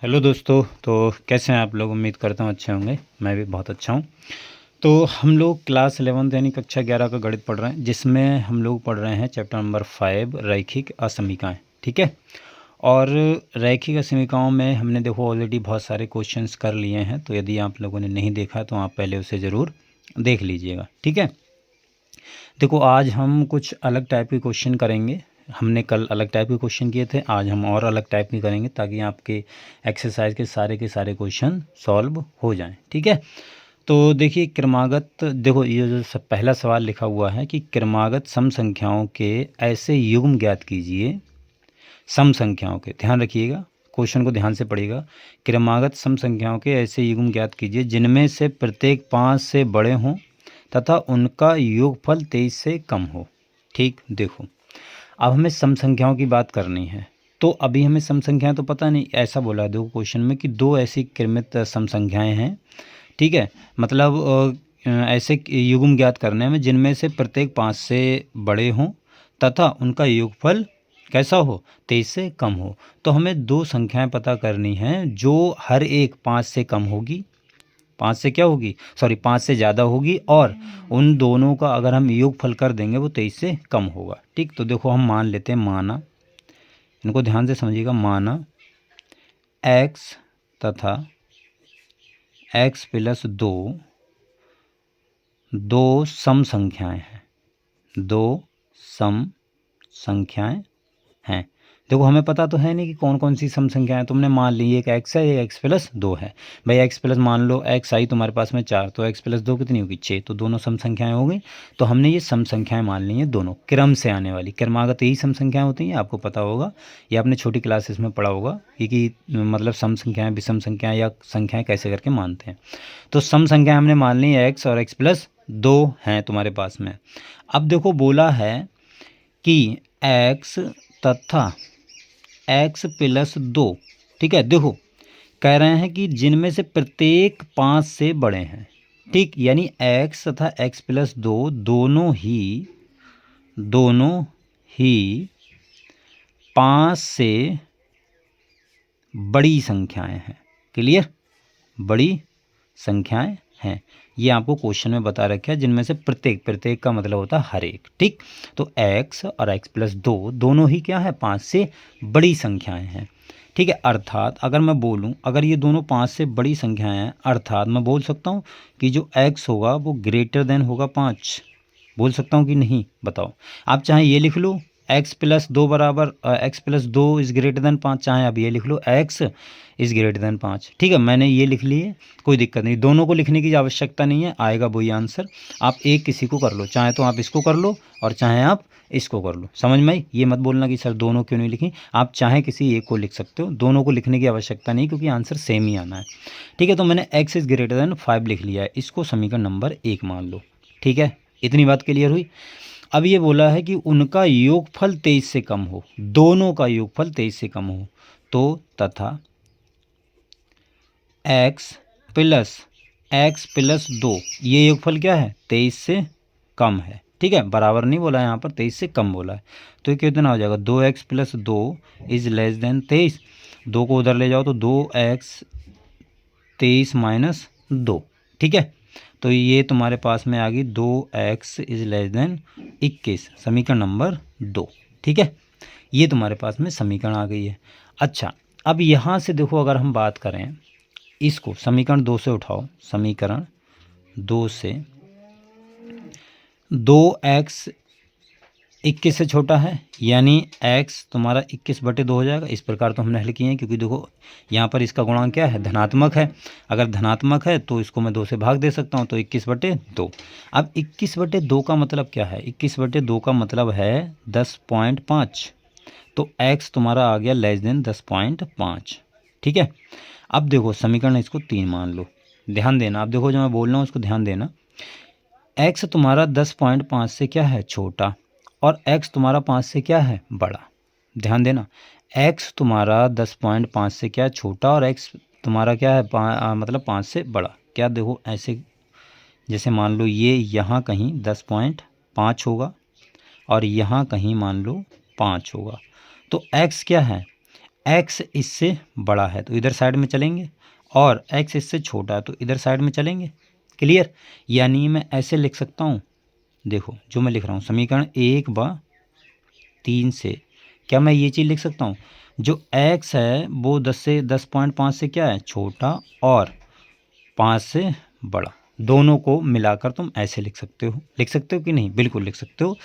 Hello दोस्तों। तो कैसे हैं आप लोग? उम्मीद करता हूँ अच्छे होंगे। मैं भी बहुत अच्छा हूँ। तो हम लोग क्लास 11 यानी कक्षा 11 का गणित पढ़ रहे हैं, जिसमें हम लोग पढ़ रहे हैं चैप्टर नंबर 5 रैखिक असमीकाएँ। ठीक है। और रैखिक असमीकाओं में हमने देखो ऑलरेडी बहुत सारे क्वेश्चंस कर लिए हैं, तो यदि आप लोगों ने नहीं देखा तो आप पहले उसे ज़रूर देख लीजिएगा। ठीक है। देखो आज हम कुछ अलग टाइप के क्वेश्चन करेंगे। हमने कल अलग टाइप के क्वेश्चन किए थे, आज हम और अलग टाइप के करेंगे ताकि आपके एक्सरसाइज के सारे क्वेश्चन सॉल्व हो जाएं। ठीक है। तो देखिए क्रमागत, देखो ये जो पहला सवाल लिखा हुआ है कि क्रमागत सम संख्याओं के ऐसे युग्म ज्ञात कीजिए। सम संख्याओं के, ध्यान रखिएगा, क्वेश्चन को ध्यान से पढ़िएगा। क्रमागत सम संख्याओं के ऐसे युग्म ज्ञात कीजिए जिनमें से प्रत्येक 5 से बड़े हों तथा उनका योगफल 23 से कम हो। ठीक, देखो अब हमें सम संख्याओं की बात करनी है। तो अभी हमें सम संख्याएं तो पता नहीं, ऐसा बोला दो क्वेश्चन में कि दो ऐसी क्रमित सम संख्याएं हैं। ठीक है। मतलब ऐसे युग्म ज्ञात करने में जिनमें से प्रत्येक 5 से बड़े हों तथा उनका योगफल कैसा हो, 23 से कम हो। तो हमें दो संख्याएं पता करनी हैं जो हर एक 5 से कम होगी, 5 से क्या होगी, सॉरी 5 से ज़्यादा होगी, और उन दोनों का अगर हम योगफल कर देंगे वो 23 से कम होगा। ठीक, तो देखो हम मान लेते हैं, माना, इनको ध्यान से समझिएगा, माना x तथा x प्लस 2 दो सम संख्याएं हैं, दो सम संख्याएं हैं। देखो हमें पता तो है नहीं कि कौन कौन सी सम संख्याएं हैं। तुमने मान ली एक x है, एक x प्लस 2 है। भाई x प्लस मान लो x आई तुम्हारे पास में 4, तो x प्लस 2 कितनी होगी, 6। तो दोनों सम संख्याएं हो गई। तो हमने ये सम संख्याएं मान ली हैं, दोनों क्रम से आने वाली। क्रमागत यही सम संख्याएं होती हैं, आपको पता होगा, ये आपने छोटी क्लासेस में पढ़ा होगा कि मतलब सम संख्याएं, विषम संख्याएं या संख्याएं कैसे करके मानते हैं। तो सम संख्याएं हमने मान ली x और x प्लस 2 हैं तुम्हारे पास में। अब देखो बोला है कि x तथा x प्लस 2, ठीक है, देखो कह रहे हैं कि जिनमें से प्रत्येक 5 से बड़े हैं। ठीक, यानी x तथा x प्लस 2 दोनों ही 5 से बड़ी संख्याएं हैं। क्लियर, बड़ी संख्याएं हैं। ये आपको क्वेश्चन में बता रखा है, जिनमें से प्रत्येक का मतलब होता है हर एक। ठीक, तो x और x प्लस 2 दोनों ही क्या है, 5 से बड़ी संख्याएं हैं। ठीक है, अर्थात अगर मैं बोलूं, अगर ये दोनों 5 से बड़ी संख्याएं हैं, अर्थात मैं बोल सकता हूं कि जो x होगा वो ग्रेटर देन होगा 5। बोल सकता हूं कि नहीं, बताओ। आप चाहे ये लिख लो x प्लस 2 बराबर x plus 2 is greater than 5, चाहे आप ये लिख लो x इज़ ग्रेटर देन 5। ठीक है, मैंने ये लिख लिए, कोई दिक्कत नहीं, दोनों को लिखने की आवश्यकता नहीं है, आएगा वही आंसर। आप एक किसी को कर लो, चाहे तो आप इसको कर लो और चाहे आप इसको कर लो। समझ में आई? ये मत बोलना कि सर दोनों क्यों नहीं लिखी, आप चाहे किसी एक को लिख सकते हो, दोनों को लिखने की आवश्यकता नहीं, क्योंकि आंसर सेम ही आना है। ठीक है, तो मैंने x इज़ ग्रेटर देन 5 लिख लिया है, इसको समीकरण नंबर 1 मान लो। ठीक है, इतनी बात क्लियर हुई। अब ये बोला है कि उनका योगफल 23 से कम हो, दोनों का योगफल 23 से कम हो, तो तथा x प्लस 2 ये योगफल क्या है, 23 से कम है। ठीक है, बराबर नहीं बोला है यहाँ पर, 23 से कम बोला है। तो ये कितना हो जाएगा, 2x plus 2 is less than 23। 2 को उधर ले जाओ तो 2x 23 माइनस 2। ठीक है, तो ये तुम्हारे पास में आ गई 2x इज़ लेस देन 21, समीकरण नंबर 2। ठीक है, ये तुम्हारे पास में समीकरण आ गई है। अच्छा, अब यहाँ से देखो, अगर हम बात करें इसको, समीकरण 2 से उठाओ, समीकरण 2 से 2x 21 से छोटा है, यानी x तुम्हारा 21/2 हो जाएगा। इस प्रकार तो हमने हल किए हैं, क्योंकि देखो यहाँ पर इसका गुणांक क्या है, धनात्मक है। अगर धनात्मक है तो इसको मैं 2 से भाग दे सकता हूँ, तो 21/2। अब 21/2 का मतलब क्या है, 21/2 का मतलब है 10.5। तो x तुम्हारा आ गया लेस देन 10.5। ठीक है, अब देखो समीकरण इसको 3 मान लो, ध्यान देना। अब देखो जो मैं बोल रहा हूँ उसको ध्यान देना। x तुम्हारा 10.5 से क्या है, छोटा, और x तुम्हारा 5 से क्या है, बड़ा। ध्यान देना, x तुम्हारा 10.5 से क्या छोटा और x तुम्हारा क्या है, मतलब 5 से बड़ा। क्या देखो ऐसे, जैसे मान लो ये यहाँ कहीं 10.5 होगा और यहाँ कहीं मान लो 5 होगा, तो x क्या है, x इससे बड़ा है तो इधर साइड में चलेंगे, और x इससे छोटा है तो इधर साइड में चलेंगे। क्लियर? यानी मैं ऐसे लिख सकता हूँ, देखो जो मैं लिख रहा हूँ समीकरण 1/3 से क्या मैं ये चीज़ लिख सकता हूँ, जो x है वो 10.5 से क्या है, छोटा, और 5 से बड़ा। दोनों को मिलाकर तुम ऐसे लिख सकते हो कि नहीं? बिल्कुल लिख सकते हो।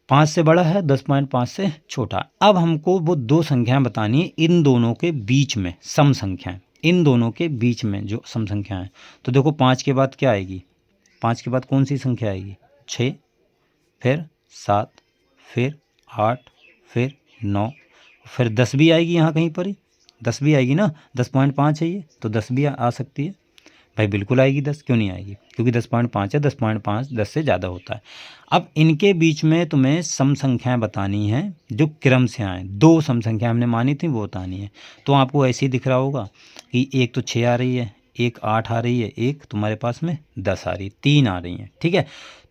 5 से बड़ा है, 10.5 से छोटा। अब हमको वो दो संख्याएं बतानी है इन दोनों के बीच में, सम संख्याएं, इन दोनों के बीच में जो सम संख्याएं। तो देखो 5 के बाद क्या आएगी, 5 के बाद कौन सी संख्या आएगी, 6, फिर 7, फिर 8, फिर 9, फिर 10 भी आएगी यहाँ कहीं पर ही, 10 भी आएगी ना, 10.5 है ये, तो 10 भी आ सकती है भाई, बिल्कुल आएगी 10, क्यों नहीं आएगी, क्योंकि 10.5 है, 10.5 10 से ज़्यादा होता है। अब इनके बीच में तुम्हें सम संख्याएँ बतानी हैं जो क्रम से आएँ, दो सम संख्या हमने मानी थी वो बतानी है। तो आपको ऐसे ही दिख रहा होगा कि एक तो 6 आ रही है, एक 8 आ रही है, एक तुम्हारे पास में 10 आ रही है, 3 आ रही हैं, ठीक है।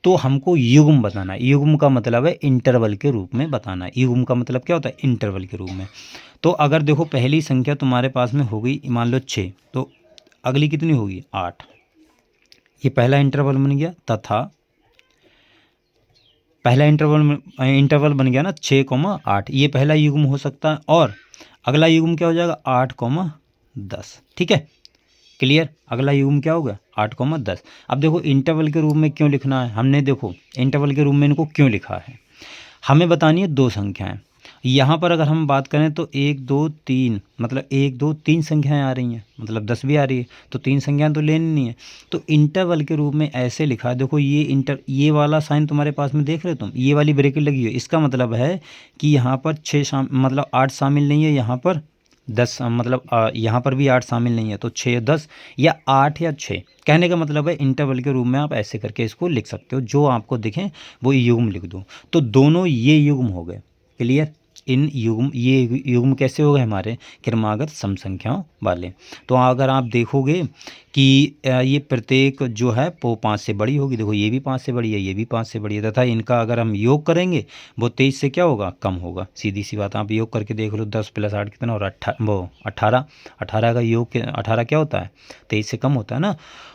तो हमको युग्म बताना है, युग्म का मतलब है इंटरवल के रूप में बताना है। युग्म का मतलब क्या होता है, इंटरवल के रूप में। तो अगर देखो पहली संख्या तुम्हारे पास में हो गई मान लो 6, तो अगली कितनी होगी, 8। ये पहला इंटरवल बन गया, तथा पहला इंटरवल बन गया ना 6,8, ये पहला युग्म हो सकता है। और अगला युग्म क्या हो जाएगा, 8,10, ठीक है। क्लियर? अगला युग्म क्या होगा, 8,10। अब देखो इंटरवल के रूप में क्यों लिखना है हमने, देखो इंटरवल के रूप में इनको क्यों लिखा है, हमें बतानी है दो संख्याएं। यहाँ पर अगर हम बात करें तो 1 2 3, मतलब 1 2 3 संख्याएं आ रही हैं, मतलब 10 भी आ रही है, तो 3 संख्याएं तो लेनी नहीं है। तो इंटरवल के रूप में ऐसे लिखा है, देखो ये वाला साइन तुम्हारे पास में देख रहे हो तुम, ये वाली ब्रेकेट लगी है, इसका मतलब है कि यहाँ पर मतलब 8 शामिल नहीं है, यहाँ पर 10 मतलब यहाँ पर भी 8 शामिल नहीं है, तो 6 10 या 8 या 6। कहने का मतलब है इंटरवल के रूप में आप ऐसे करके इसको लिख सकते हो, जो आपको दिखें वो युग्म लिख दो। तो दोनों ये युग्म हो गए। क्लियर? ये युग्म कैसे हो गए हमारे, क्रमागत सम संख्याओं वाले। तो अगर आप देखोगे कि ये प्रत्येक जो है वो 5 से बड़ी होगी, देखो ये भी 5 से बड़ी है, ये भी 5 से बड़ी है, तथा इनका अगर हम योग करेंगे वो 23 से क्या होगा, कम होगा। सीधी सी बात, आप योग करके देख लो, 10 + 8 कितना, और 18, 18 का योग 18 क्या होता है, 23 से कम होता है ना।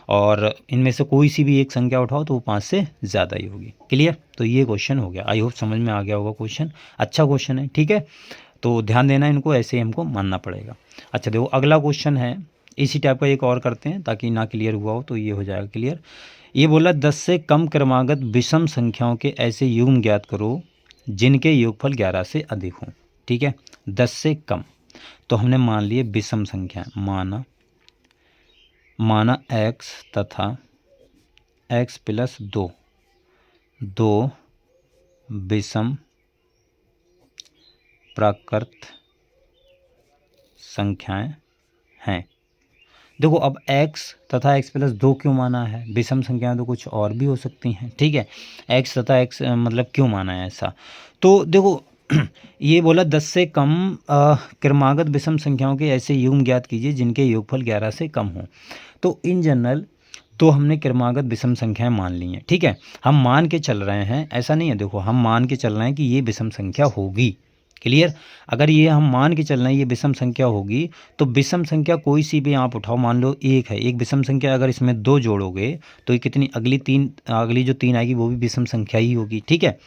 और इनमें से कोई सी भी एक संख्या उठाओ तो वो 5 से ज़्यादा ही होगी। क्लियर? तो ये क्वेश्चन हो गया, आई होप समझ में आ गया होगा क्वेश्चन, अच्छा क्वेश्चन है, ठीक है। तो ध्यान देना, इनको ऐसे ही हमको मानना पड़ेगा। अच्छा देखो अगला क्वेश्चन है, इसी टाइप का एक और करते हैं ताकि ना क्लियर हुआ हो तो ये हो जाएगा क्लियर। ये बोला 10 से कम क्रमागत विषम संख्याओं के ऐसे युग्म ज्ञात करो जिनके योगफल 11 से अधिक हों। ठीक है, 10 से कम, तो हमने मान लिए विषम संख्या, माना x तथा x + 2 दो विषम प्राकृत संख्याएं हैं। देखो अब x तथा x + 2 क्यों माना है, विषम संख्याएं तो कुछ और भी हो सकती हैं, ठीक है। x तथा x मतलब क्यों माना है ऐसा, तो देखो ये बोला 10 से कम क्रमागत विषम संख्याओं के ऐसे युग्म ज्ञात कीजिए जिनके योगफल 11 से कम हो। तो इन जनरल तो हमने क्रमागत विषम संख्याएं मान ली हैं, ठीक है। हम मान के चल रहे हैं, ऐसा नहीं है, देखो हम मान के चल रहे हैं कि ये विषम संख्या होगी। क्लियर? अगर ये हम मान के चल रहे हैं ये विषम संख्या होगी, तो विषम संख्या कोई सी भी आप उठाओ, मान लो एक है, एक विषम संख्या, अगर इसमें 2 जोड़ोगे तो ये कितनी, अगली जो 3 आएगी वो भी विषम संख्या ही होगी, ठीक है।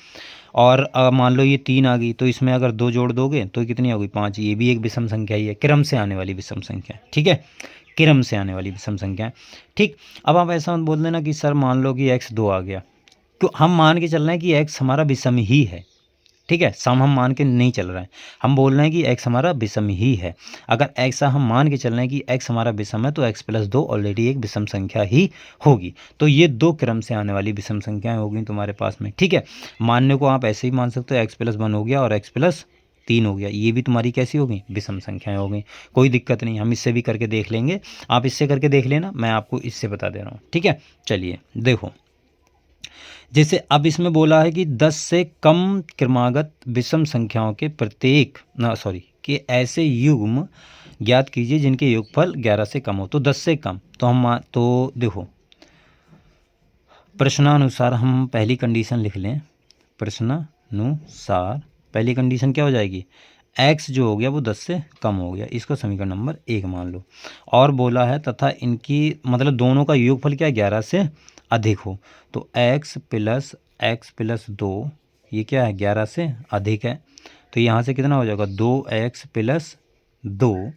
और मान लो ये 3 आ गई, तो इसमें अगर 2 जोड़ दोगे तो कितनी होगी, 5, ये भी एक विषम संख्या ही है, क्रम से आने वाली विषम संख्या, ठीक है, क्रम से आने वाली विषम संख्या, ठीक। अब आप ऐसा मत बोल देना कि सर मान लो कि x 2 आ गया, तो हम मान के चल रहे हैं कि x हमारा विषम ही है, ठीक है। सम हम मान के नहीं चल रहे हैं, हम बोल रहे हैं कि x हमारा विषम ही है। अगर ऐसा हम मान के चल रहे हैं कि x हमारा विषम है तो x + 2 ऑलरेडी एक विषम संख्या ही होगी। तो ये दो क्रम से आने वाली विषम संख्याएं होगी तुम्हारे पास में, ठीक है। मानने को आप ऐसे ही मान सकते हो, x + 1 हो गया और x + 3 हो गया, ये भी तुम्हारी कैसी होगी, विषम संख्याएं हो गई। कोई दिक्कत नहीं, हम इससे भी करके देख लेंगे, आप इससे करके देख लेना, मैं आपको इससे बता दे रहा हूँ, ठीक है। चलिए देखो, जैसे अब इसमें बोला है कि 10 से कम क्रमागत विषम संख्याओं के के ऐसे युग्म ज्ञात कीजिए जिनके योगफल 11 से कम हो। तो 10 से कम, तो देखो प्रश्नानुसार हम पहली कंडीशन लिख लें, प्रश्नानुसार पहली कंडीशन क्या हो जाएगी, x जो हो गया वो 10 से कम हो गया, इसको समीकरण नंबर 1 मान लो। और बोला है तथा इनकी मतलब दोनों का योगफल क्या 11 से अधिक हो, तो x प्लस 2 ये क्या है 11 से अधिक है, तो यहाँ से कितना हो जाएगा 2x plus 2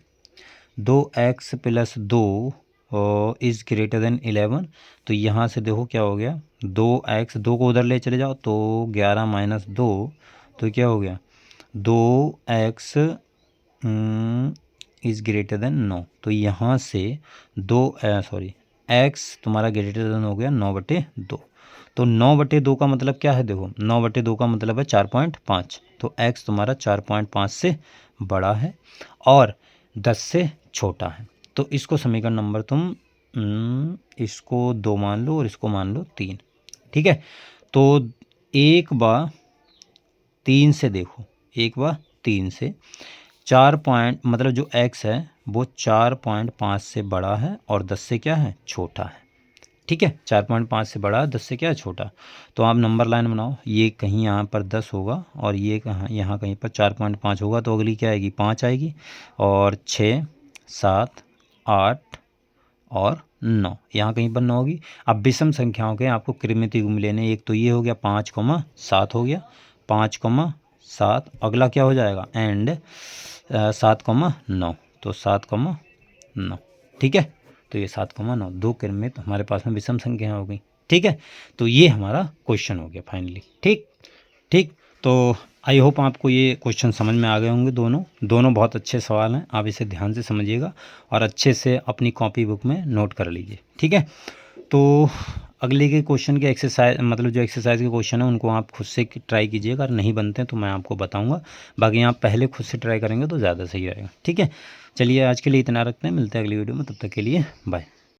is greater than 11। तो यहाँ से देखो क्या हो गया 2x, 2 को उधर ले चले जाओ तो 11 माइनस 2, तो क्या हो गया 2x इज़ ग्रेटर देन 9। तो यहाँ से x तुम्हारा ग्रेटर देन हो गया 9/2। तो 9/2 का मतलब क्या है, देखो 9/2 का मतलब है 4.5, तो x तुम्हारा 4.5 से बड़ा है और 10 से छोटा है। तो इसको समीकरण नंबर तुम इसको 2 मान लो और इसको मान लो 3, ठीक है। तो 1/3 से देखो, 1/3 से 4 पॉइंट मतलब जो x है वो 4.5 से बड़ा है और 10 से क्या है छोटा है, ठीक है। 4.5 से बड़ा 10 से क्या है छोटा। तो आप नंबर लाइन बनाओ, ये कहीं यहाँ पर 10 होगा और ये कहाँ यहाँ कहीं पर 4.5 होगा, तो अगली क्या आएगी 5 आएगी, और 6 7 8 और 9 यहाँ कहीं पर 9 होगी। अब विषम संख्याओं के आपको कृमित युग्म लेने, एक तो ये हो गया 5,7 हो गया, 5,7, अगला क्या हो जाएगा एंड 7,9, तो 7,9, ठीक है। तो ये 7,9 दो कृमित हमारे पास में विषम संख्या हो गई, ठीक है। तो ये हमारा क्वेश्चन हो गया फाइनली, ठीक। तो आई होप आपको ये क्वेश्चन समझ में आ गए होंगे। दोनों बहुत अच्छे सवाल हैं, आप इसे ध्यान से समझिएगा और अच्छे से अपनी कॉपी बुक में नोट कर लीजिए, ठीक है। तो अगले के क्वेश्चन के एक्सरसाइज मतलब जो एक्सरसाइज के क्वेश्चन है उनको आप खुद से ट्राई कीजिएगा, अगर नहीं बनते हैं तो मैं आपको बताऊंगा, बाकी आप पहले खुद से ट्राई करेंगे तो ज़्यादा सही रहेगा, ठीक है। चलिए आज के लिए इतना रखते हैं, मिलते हैं अगली वीडियो में, तब तक के लिए बाय।